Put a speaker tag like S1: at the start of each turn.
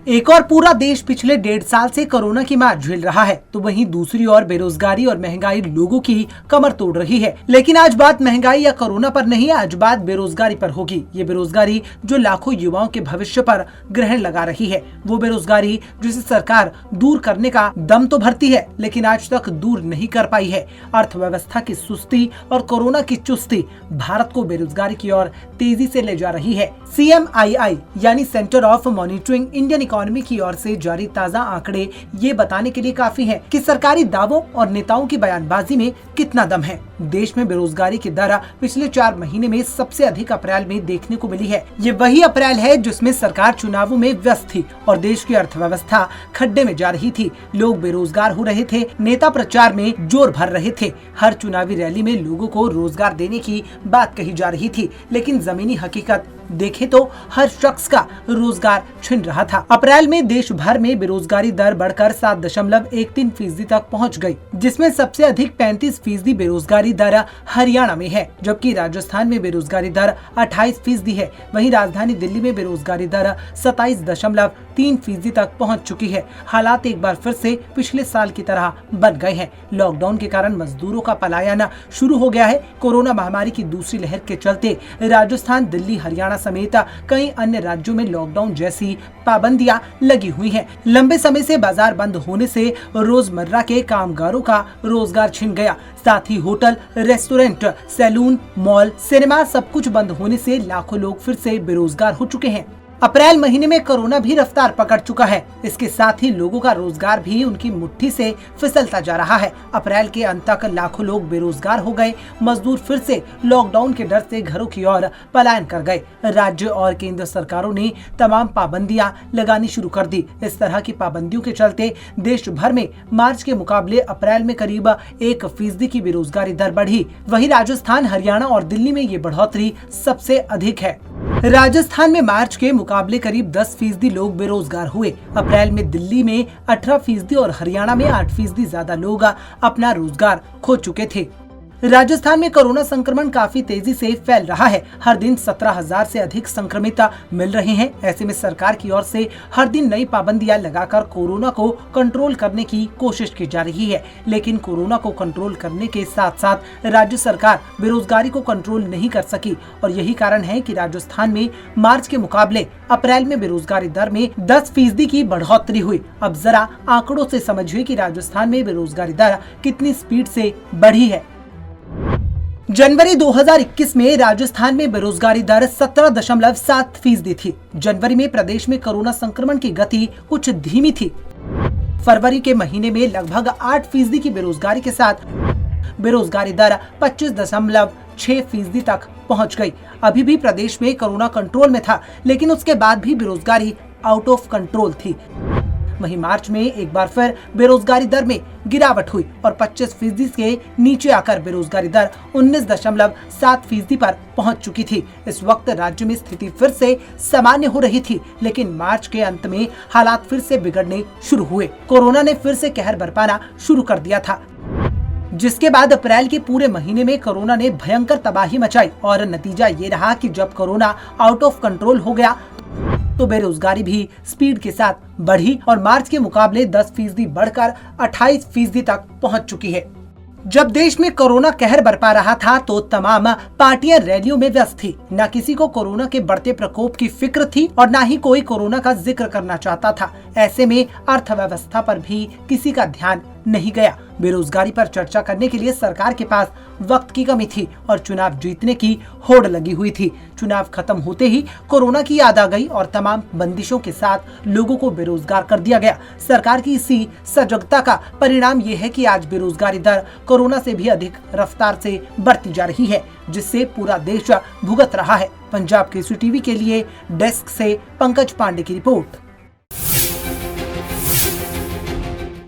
S1: एक और पूरा देश पिछले 1.5 साल से कोरोना की मार झेल रहा है, तो वहीं दूसरी ओर बेरोजगारी और महंगाई लोगों की कमर तोड़ रही है। लेकिन आज बात महंगाई या कोरोना पर नहीं, आज बात बेरोजगारी पर होगी। ये बेरोजगारी जो लाखों युवाओं के भविष्य पर ग्रहण लगा रही है, वो बेरोजगारी जिसे सरकार दूर करने का दम तो भरती है, लेकिन आज तक दूर नहीं कर पाई है। अर्थव्यवस्था की सुस्ती और कोरोना की चुस्ती भारत को बेरोजगारी की ओर तेजी से ले जा रही है। CMII यानी centre of monitoring Indian economy की ओर से जारी ताज़ा आंकड़े ये बताने के लिए काफी हैं कि सरकारी दावों और नेताओं की बयानबाजी में कितना दम है। देश में बेरोजगारी की दर पिछले 4 महीने में सबसे अधिक अप्रैल में देखने को मिली है। ये वही अप्रैल है जिसमें सरकार चुनावों में व्यस्त थी और देश की अर्थव्यवस्था खड्डे में जा रही थी। लोग बेरोजगार हो रहे थे, नेता प्रचार में जोर भर रहे थे, हर चुनावी रैली में लोगों को रोजगार देने की बात कही जा रही थी। लेकिन जमीनी हकीकत देखे तो हर शख्स का रोजगार छिन रहा था। अप्रैल में देश भर में बेरोजगारी दर बढ़कर 7.13% तक पहुंच गई, जिसमें सबसे अधिक 35% बेरोजगारी दर हरियाणा में है, जबकि राजस्थान में बेरोजगारी दर 28% है। वहीं राजधानी दिल्ली में बेरोजगारी दर 27.3% तक पहुंच चुकी है। हालात एक बार फिर से पिछले साल की तरह बन गए हैं। लॉकडाउन के कारण मजदूरों का पलायन शुरू हो गया है। कोरोना महामारी की दूसरी लहर के चलते राजस्थान, दिल्ली, हरियाणा समेत कई अन्य राज्यों में लॉकडाउन जैसी पाबंदियां लगी हुई हैं। लंबे समय से बाजार बंद होने से रोजमर्रा के कामगारों का रोजगार छिन गया। साथ ही hotel, restaurant, salon, mall, cinema सब कुछ बंद होने से लाखों लोग फिर से बेरोजगार हो चुके हैं। अप्रैल महीने में कोरोना भी रफ्तार पकड़ चुका है। इसके साथ ही लोगों का रोजगार भी उनकी मुट्ठी से फिसलता जा रहा है। अप्रैल के अंत तक लाखों लोग बेरोजगार हो गए। मजदूर फिर से लॉकडाउन के डर से घरों की ओर पलायन कर गए। राज्य और केंद्र सरकारों ने तमाम पाबंदियां लगानी शुरू कर दी। इस तरह की पाबंदियों के चलते देश भर में मार्च के मुकाबले अप्रैल में करीब 1% की बेरोजगारी दर बढ़ी। वहीं राजस्थान, हरियाणा और दिल्ली में ये बढ़ोतरी सबसे अधिक है। राजस्थान में मार्च के मुकाबले करीब 10% लोग बेरोजगार हुए। अप्रैल में दिल्ली में 18% और हरियाणा में 8% ज्यादा लोग अपना रोजगार खो चुके थे। राजस्थान में कोरोना संक्रमण काफी तेजी से फैल रहा है। हर दिन 17,000 से अधिक संक्रमित मिल रहे हैं। ऐसे में सरकार की ओर से हर दिन नई पाबंदियां लगाकर कोरोना को कंट्रोल करने की कोशिश की जा रही है। लेकिन कोरोना को कंट्रोल करने के साथ साथ राज्य सरकार बेरोजगारी को कंट्रोल नहीं कर सकी और यही कारण है कि राजस्थान में मार्च के मुकाबले अप्रैल में बेरोजगारी दर में 10% की बढ़ोतरी हुई। अब जरा आंकड़ों से समझिए कि राजस्थान में बेरोजगारी दर कितनी स्पीड से बढ़ी है। जनवरी 2021 में राजस्थान में बेरोजगारी दर 17.7% थी। जनवरी में प्रदेश में कोरोना संक्रमण की गति कुछ धीमी थी। फरवरी के महीने में लगभग 8% की बेरोजगारी के साथ बेरोजगारी दर 25.6% तक पहुंच गई। अभी भी प्रदेश में कोरोना कंट्रोल में था, लेकिन उसके बाद भी बेरोजगारी आउट ऑफ कंट्रोल थी। वहीं मार्च में एक बार फिर बेरोजगारी दर में गिरावट हुई और 25% के नीचे आकर बेरोजगारी दर 19.7% पर पहुंच चुकी थी। इस वक्त राज्य में स्थिति फिर से सामान्य हो रही थी, लेकिन मार्च के अंत में हालात फिर से बिगड़ने शुरू हुए। कोरोना ने फिर से कहर बरपाना शुरू कर दिया था, जिसके बाद अप्रैल के पूरे महीने में कोरोना ने भयंकर तबाही मचाई और नतीजा ये रहा कि जब कोरोना आउट ऑफ कंट्रोल हो गया तो बेरोजगारी भी स्पीड के साथ बढ़ी और मार्च के मुकाबले 10% बढ़कर 28% तक पहुंच चुकी है। जब देश में कोरोना कहर बरपा रहा था तो तमाम पार्टियां रैलियों में व्यस्त थी। न किसी को कोरोना के बढ़ते प्रकोप की फिक्र थी और न ही कोई कोरोना का जिक्र करना चाहता था। ऐसे में अर्थव्यवस्था पर भी किसी का ध्यान नहीं गया। बेरोजगारी पर चर्चा करने के लिए सरकार के पास वक्त की कमी थी और चुनाव जीतने की होड़ लगी हुई थी। चुनाव खत्म होते ही कोरोना की याद आ गई और तमाम बंदिशों के साथ लोगों को बेरोजगार कर दिया गया। सरकार की इसी सजगता का परिणाम ये है कि आज बेरोजगारी दर कोरोना से भी अधिक रफ्तार से बढ़ती जा रही है, जिससे पूरा देश भुगत रहा है। पंजाब केसरी टीवी के लिए डेस्क से पंकज पांडे की रिपोर्ट।